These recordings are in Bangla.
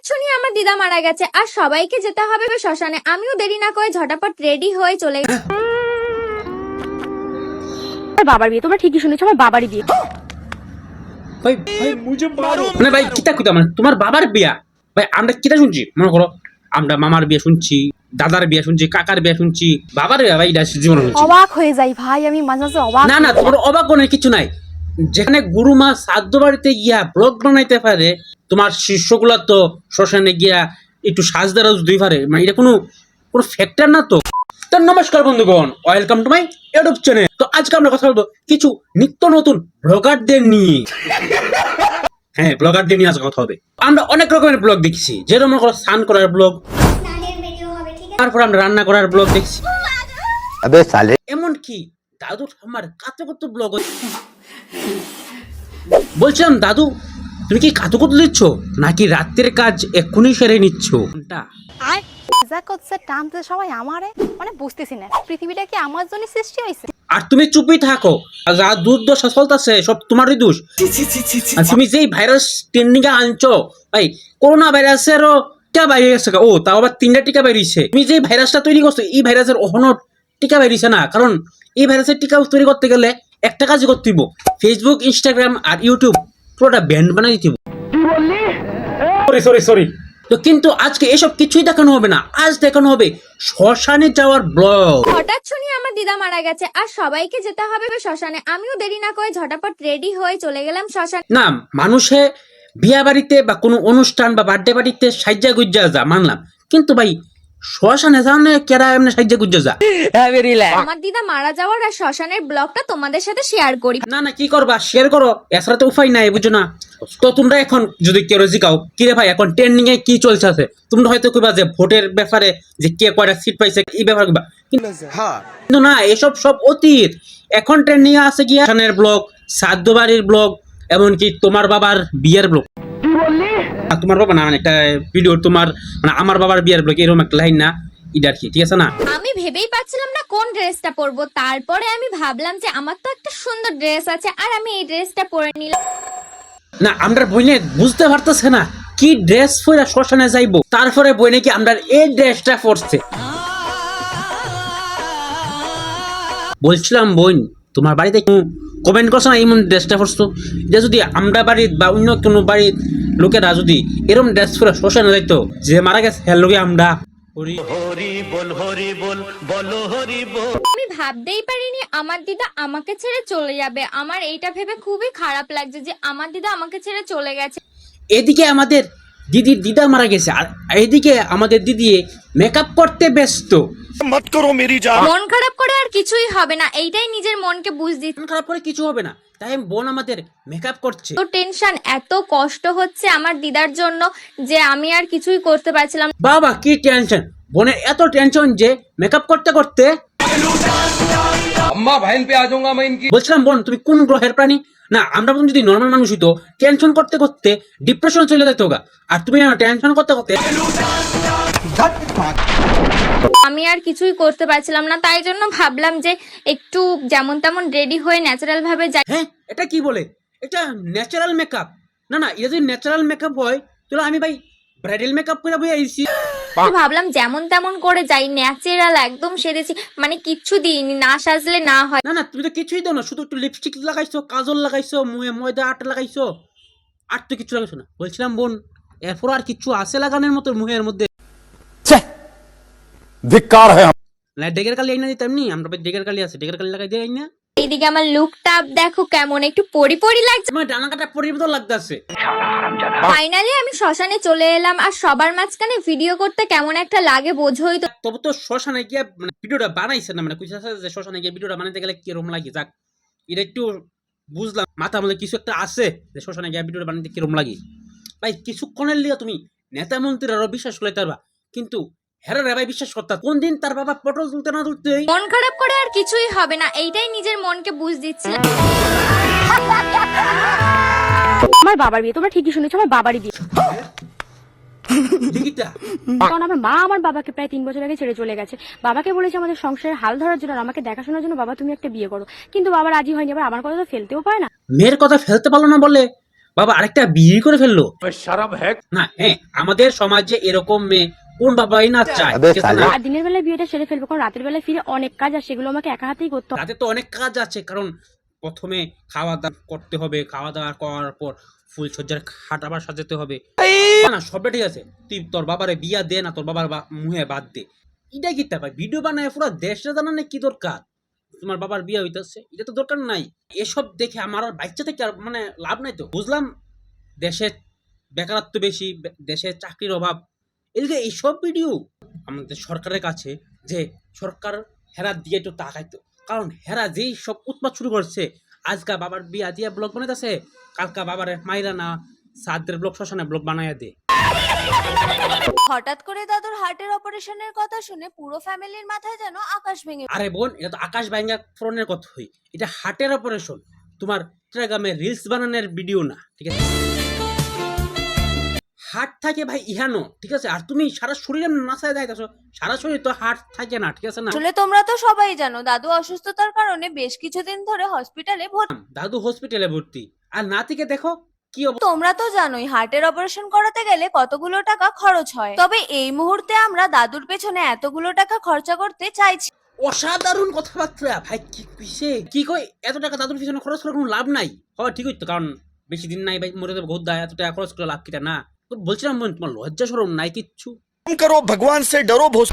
হঠাৎ শুনি আমার দিদা মারা গেছে আর সবাইকে যেতে হবে শ্মশানে। আমিও দেরি না করে ঝটাপট রেডি হয়ে চলে বাবার বিয়ে। তোমরা ঠিকই শুনেছো, আমার বাবারই বিয়ে। ভাই ভাই মুঝে মারো না ভাই, কিতা কিতা মানে তোমার বাবার বিয়া? ভাই আমরা কিতা শুনছি? মনে করো আমরা মামার বিয়ে শুনছি, দাদার বিয়ে শুনছি, কাকার বিয়ে শুনছি, বাবার বিয়ে ভাই এটা জীবন শুনছি। অবাক হয়ে যাই ভাই, আমি মাঝে মাঝে অবাক। না না, তোমার অবাক কোনো কিছু নাই। যেখানে গুরুমা শ্রাদ্ধ বাড়িতে গিয়া ব্লগ বানাইতে পারে, তোমার শিষ্যগুলা তো শ্মশানে গিয়া একটু সাজদার দুই পারে, মানে এটা কোনো কোনো ফ্যাক্টর না তো। তো নমস্কার বন্ধুগণ, welcome to my YouTube channel. তো আজকে আমরা কথা বলবো কিছু নিত্য নতুন ব্লগারদের নিয়ে। হ্যাঁ, ব্লগারদের নিয়ে আজকে কথা হবে। আমরা অনেক রকমের ব্লগ দেখছি, যেরকম মনে করো স্নান করার ব্লগ, তারপর আমরা রান্না করার ব্লগ দেখছি, এমনকি দাদু ঠাম্মার কাতে কত ব্লগ। বলছিলাম দাদু, তুমি কি কাতু কত দিচ্ছ নাকি রাত্রের কাজ এক্ষুনি সেরে নিচ্ছ? যা করছে টানতে সবাই আমারে, মানে বুঝতেছি না পৃথিবীটা কি আমার জন্য সৃষ্টি হয়েছে। আর তুমি চুপই থাকো, যা দুর্দশা চলতেছে সব তোমারই দোষ। আর তুমি যেই ভাইরাস ট্রেন্ডিং এ আনছো, ভাই করোনা ভাইরাসেরও টিকা বাইরে গেছে। ও তাও আবার 3টা টিকা বেরিয়েছে। তুমি যেই ভাইরাসটা তৈরি করছো, এই ভাইরাসের ওখানে টিকা বেরিয়েছে না। কারণ এই ভাইরাসের টিকা তৈরি করতে গেলে একটা কাজই করতে দিব, ফেসবুক, ইনস্টাগ্রাম আর ইউটিউব পুরোটা ব্যান্ড বানাই দিতে। সরি। তো কিন্তু আজকে এসব কিছুই দেখানো হবে না, আজ দেখানো হবে শ্মশানে যাওয়ার ব্লগ। হঠাৎ শুনি আমার দিদা মারা গেছে আর সবাইকে যেতে হবে শ্মশানে। আমিও দেরি না করে ঝটাপট রেডি হয়ে চলে গেলাম শ্মশানে। না, মানুষে বিয়া বাড়িতে বা কোনো অনুষ্ঠান বা বার্থডে বাড়িতে সাজ্জা গুজ্জা যা মানলাম, কিন্তু ভাই শ্মশানে যাও না কেরা এমনি সাজ্জা গুজ্জা যা। আমার দিদা মারা যাওয়ার আর শ্মশানের ব্লগটা তোমাদের সাথে শেয়ার করি। না না, কি করবা, শেয়ার করো, এছাড়া তো উপায় নাই, বুঝছো না? তো তোমরা এখন যদি কেউ জিগাও কিরে ভাই এখন ট্রেন্ডিং এ কি চলছে আছে, তোমরা হয়তো কইবা যে ভোটের ব্যাপারে, যে কে কয়টা সিট পাইছে এই ব্যাপারে কইবা, কিন্তু না, এসব সব অতীত। এখন ট্রেন্ডিং এ আছে গিয়া শ্মশানের ব্লগ, শ্রাদ্ধ বাড়ির ব্লগ, এমনকি তোমার বাবার বিয়ের ব্লগ। তোমার বাবা না, মানে একটা ভিডিও তোমার মানে আমার বাবার বিয়ের ব্লগ, এরকম একটা লাইন না ইডার কি, ঠিক আছে না? আমি ভেবেই পাচ্ছিলাম না কোন ড্রেসটা পরবো, তারপরে আমি ভাবলাম যে আমার তো একটা সুন্দর ড্রেস আছে আর আমি এই ড্রেসটা পরে নিলাম। না, আমরা বইনে বুঝতে পারতেছে না কি ড্রেস পরে শ্মশানে যাইবো, তারপরে বইনে কি আমরা এই ড্রেসটা পরছে। বলছিলাম বোন, তোমার বাড়িতে কমেন্ট করছো না এমন ড্রেসটা পরছো? এটা যদি আমরা বাড়ির বা অন্য কোনো বাড়ির লোকেরা যদি এরকম ড্রেস পরে শ্মশানে যাইতো, যে মারা গেছে হের লোকে আমরা আমি ভাবতেই পারিনি আমার দিদা আমাকে ছেড়ে চলে যাবে। আমার এইটা ভেবে খুবই খারাপ লাগছে যে আমার দিদা আমাকে ছেড়ে চলে গেছে। এদিকে আমাদের দিদির দিদা মারা গেছে, আর এদিকে আমাদের দিদি মেকআপ করতে ব্যস্ত। मत करो मेरी जान। মন খারাপ করে আর কিছুই হবে না, এইটাই নিজের মনকে বুঝ দিচ্ছে। মন খারাপ করে কিছু হবে না, তাই বোন আমাদের মেকআপ করছে। তো টেনশন, এত কষ্ট হচ্ছে আমার দিদার জন্য যে আমি আর কিছুই করতে পারছিলাম না। বাবা কি টেনশন, বোনের এত টেনশন যে মেকআপ করতে করতে अम्मा बहन पे आ जाऊंगा मैं इनकी। বলছিলাম বোন তুমি কোন গ্রহের প্রাণী? না, আমরা যদি নর্মাল মানুষ হইতো টেনশন করতে করতে ডিপ্রেশন চলে যেত গা, আর তুমি টেনশন করতে করতে। আমি আর কিছুই করতে পারছিলাম না, তাই জন্য ভাবলাম যে একটু যেমন তেমন রেডি হয়ে ন্যাচারাল ভাবে যাই। হ্যাঁ, এটা কি বলে, এটা ন্যাচারাল মেকআপ? না না, এটা যদি ন্যাচারাল মেকআপ হয় তাহলে আমি ভাই ব্রাইডাল মেকআপ করে বই আইছি। ভাবলাম যেমন তেমন করে যাই, ন্যাচারাল একদম সেরেছি, মানে কিচ্ছু দিইনি, না সাজলে না হয়। না না, তুমি তো কিছুই দাও না, শুধু একটু লিপস্টিক লাগাইছো, কাজল লাগাইছো, মুখে ময়দা আটা লাগাইছো, আর তো কিছু লাগাইছো না। বলছিলাম বোন, এরপর আর কিছু আছে লাগানোর মতো মুখের মধ্যে? धिक्कार है। না ডেগের কালি আইনা দিতাম নি, আমরা ডেগের কালি আছে, ডেগের কালি লাগাই দিয়ে আইনা। এইদিকে আমার লুকটা দেখো কেমন একটু পরি পরি লাগছে। তোমার ডানা কাটা পরিবর্তন লাগতেছে। ফাইনালি আমি শ্মশানে চলে এলাম আর সবার মাঝখানে ভিডিও করতে কেমন একটা লাগে বোঝোই তো। তবে তো শ্মশানে গিয়ে মানে ভিডিওটা বানাইছে না, মানে কইছে যে শ্মশানে গিয়ে ভিডিওটা বানাইতে গেলে কিরকম লাগে, যাক এটা একটু বুঝলাম, মাথার মধ্যে কিছু একটা আছে যে শ্মশানে গিয়ে ভিডিওটা বানাইতে কিরকম লাগে। ভাই কিছুক্ষণের লিগে তুমি নেতা মন্ত্রীরাও বিশ্বাস করতে পারবা, কিন্তু হেরা রে ভাই বিশ্বাস করতা কোন দিন তার বাবা পটল তুলতে না তুলতে। মন খারাপ করে আর কিছুই হবে না, এইটাই নিজের মনকে বুঝ দিচ্ছিলাম। আমার বাবার বিয়ে। তোমরা ঠিকই শুনেছো, আমার বাবারই বিয়ে। ঠিকইটা কারণ আমার মা আমার বাবাকে প্রায় 3 বছর আগে ছেড়ে চলে গেছে। বাবাকে বলেছে আমাদের সংসারের হাল ধরার জন্য আর আমাকে দেখাশোনার জন্য, বাবা তুমি একটা বিয়ে করো, কিন্তু বাবা রাজি হয়নি। আবার আমার কথা তো ফেলতেও পারে না। মেয়ের কথা ফেলতে পারলো না বলে বাবা আরেকটা বিয়ে করে ফেললো। शर्म है। না হ্যাঁ, আমাদের সমাজে এরকম মেয়ে কোন বাবাই না চায়, ঠিক আছে না? আর দিনের বেলায় বিয়েটা সেরে ফেলবো, কারণ রাতের বেলায় ফিরে অনেক কাজ আর সেগুলো আমাকে একা হাতেই করতে হবে। রাতে তো অনেক কাজ আছে, কারণ প্রথমে খাওয়া দাওয়া করতে হবে, খাওয়া দাওয়া করার পর ফুল সজ্জার খাট আবার সাজাতে হবে। না সবটা ঠিক আছে, তুই তোর বাবারে বিয়া দে না, তোর বাবার মুহে বাদ দে, এটা কি তা ভাই? ভিডিও বানায় পুরো দেশটা জানানো কি দরকার? তোমার বাবার বিয়ে হইতেছে, এটা তো দরকার নাই। এসব দেখে আমার আর বাচ্চা থেকে আর মানে লাভ নাই। তো বুঝলাম দেশে বেকারত্ব বেশি, দেশে চাকরির অভাব, এদিকে এইসব ভিডিও আমাদের সরকারের কাছে, যে সরকার হেরা দিয়ে একটু তাকাইতো, কারণ হেরা যেই সব উৎপাত শুরু করছে, আজকা বাবার বিয়া দিয়ে ব্লগ বানাইতেছে, কালকা বাবার মাইরা না সাদের ব্লগ শ্মশানে ব্লগ বানাইয়া দে। হঠাৎ করে দাদুর হার্টের অপারেশনের কথা শুনে পুরো ফ্যামিলির মাথায় যেন আকাশ ভেঙে আরে বোন, এটা তো আকাশ ভাঙ্গা ফোনের কথা হই, এটা হার্টের অপারেশন, তোমার ইনস্টাগ্রামে রিলস বানানোর ভিডিও না, ঠিক আছে? হার্ট থাকে ভাই ইহানো, ঠিক আছে? আর তুমি সারা শরীরে নাচায় যাইতেছো, সারা শরীর তো হার্ট থাকে না, ঠিক আছে না? আসলে তোমরা তো সবাই জানো দাদু অসুস্থতার কারণে বেশ কিছুদিন ধরে হসপিটালে ভর্তি। দাদু হসপিটালে ভর্তি, আর না থেকে দেখো কি অবস্থা। তোমরা তো জানোই হার্টের অপারেশন করাতে গেলে কতগুলো টাকা খরচ হয়। তবে এই মুহূর্তে আমরা দাদুর পেছনে এতগুলো টাকা খরচা করতে চাইছি। অসাধারণ কথাবার্তা ভাই, কি কইছে, কি কই এত টাকা দাদুর পিছনে খরচ করে কোনো লাভ নাই। হয় ঠিক হইতো, কারণ বেশি দিন নাই ভাই, মরে যাবে বহুত দায়, এত টাকা খরচ করে লাভ কিটা না? তো বলছিলাম বোন, তোমার লজ্জা শরম নাই কিচ্ছু? करो भगवान से डरो भोस।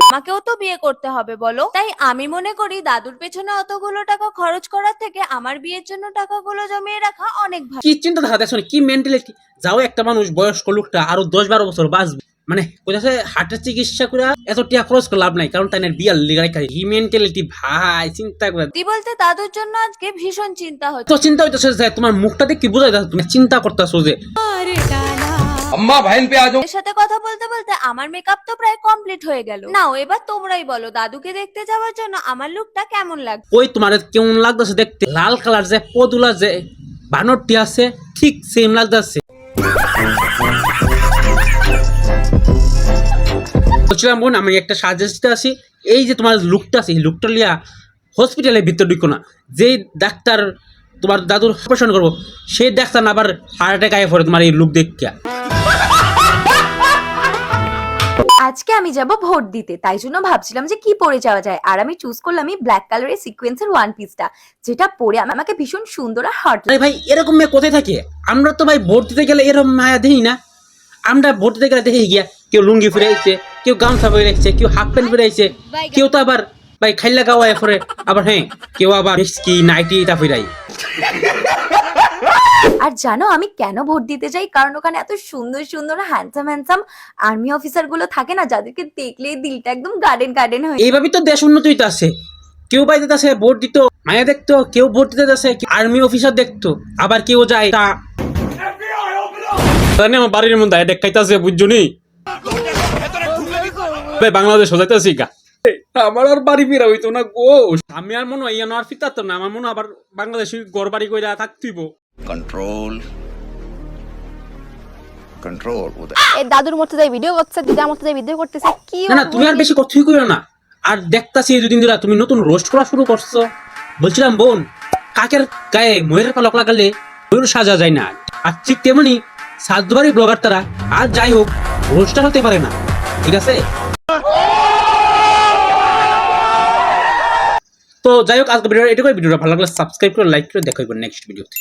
আমাকেও তো বিয়ে করতে হবে বলো, তাই আমি মনে করি দাদুর পেছনে অতগুলো টাকা খরচ করার থেকে আমার বিয়ের জন্য টাকাগুলো জমিয়ে রাখা অনেক ভালো। কি চিন্তা ধারা দেখো, কি মেন্টালিটি। যাও একটা মানুষ বয়স্ক লোকটা আরো 10-12 বছর বাঁচবে, মানে কোথায় হার্টের চিকিৎসা করে এত টাকা খরচ করে লাভ নাই, কারণ তাই বিয়ার লিগাই খাই। কি মেন্টালিটি ভাই, চিন্তা করে। সত্যি বলতে দাদুর জন্য আজকে ভীষণ চিন্তা হচ্ছে। তো চিন্তা হইতেছে যে তোমার মুখটা দেখে কি বোঝাই যাচ্ছে তুমি চিন্তা করতেছো যে अम्मा बहन पे आ जाओ। এর সাথে কথা বলতে বলতে আমার মেকআপ তো প্রায় কমপ্লিট হয়ে গেল। নাও এবার তোমরাই বলো দাদুকে দেখতে যাওয়ার জন্য আমার লুকটা কেমন লাগবে। ওই তোমার কেমন লাগতেছে দেখতে? লাল কালার যে পদুলা যে বানরটি আছে, ঠিক সেম লাগতেছে। বলছিলাম বোন, আমি একটা সাজেস্ট আছি, এই যে তোমার লুকটা আছে, এই লুকটা লিয়া হসপিটালের ভিতর ঢুকো না। যেই ডাক্তার তোমার দাদুর অপারেশন করবো, সেই ডাক্তার না আবার হার্ট অ্যাটাক আয় পড়ে তোমার এই লুক দেখিয়া। আজকে আমি যাব ভোট দিতে, তাই জন্য ভাবছিলাম যে কি পরে যাওয়া যায়। আর আমি চুজ করলাম এই ব্ল্যাক কালারের সিকোয়েন্সের ওয়ান পিসটা, যেটা পরে আমাকে ভীষণ সুন্দর আর হট আরে ভাই এরকম মেয়ে কোথায় থাকে? আমরা তো ভাই ভোট দিতে গেলে এরকম মায়া দেখি না। আমরা ভোট দিতে গেলে দেখি গিয়া কেউ লুঙ্গি ফিরে আসছে, কেউ গামছা পরে আসছে, কেউ হাফ প্যান্ট পরে আসছে, কেউ তো আবার ভাই খাইলা গাওয়ায় পরে, আবার হ্যাঁ কেউ আবার কি নাইটি টা ফিরাই। আর জানো আমি কেন ভোট দিতে যাই? কারণ ওখানে এত সুন্দর সুন্দর হ্যান্ডসাম আর্মি অফিসার গুলো থাকে না, যাদেরকে দেখলেই দিলটা একদম গার্ডেন গার্ডেন হয়ে। এইভাবেই তো দেশ উন্নত হইতে আছে। কেউ বাইতে আছে ভোট দিত মায়া দেখতো, কেউ ভোট দিতে আছে আর্মি অফিসার দেখতো, আবার কেউ যায় তা আমার বাড়ির মধ্যে দেখাইতেছে, বুঝছো নি বাংলাদেশ হজাইতেছি গা। আমার আর বাড়ি ফিরা হইতো না গো, আমি আর মনে হয় ইয়ানো আর ফিরতাম না, আমার মনে হয় আবার বাংলাদেশে ঘর বাড়ি কইরা থাকতিব। कंट्रोल कंट्रोल उधर। এই দাদুর মতো যাই ভিডিও করছে, দিদার মতো যাই ভিডিও করতেছে, কি না না তুমি আর বেশি কথাই কইও না। আর দেখতাছি এই দুদিন ধরে তুমি নতুন রোস্ট করা শুরু করছো। বলছিলাম বোন, কাকের গায়ে ময়ূরের পালক লাগালে ময়ূর সাজা যায় না, আর ঠিক তেমনি সাতবারই ব্লগার তারা আর যাই হোক রোস্টার হতে পারে না, ঠিক আছে? তো যাই হোক আজকে ভিডিওটা এটুকুই। ভিডিওটা ভালো লাগলে সাবস্ক্রাইব করে লাইক করে দেখা হবে নেক্সট ভিডিওতে।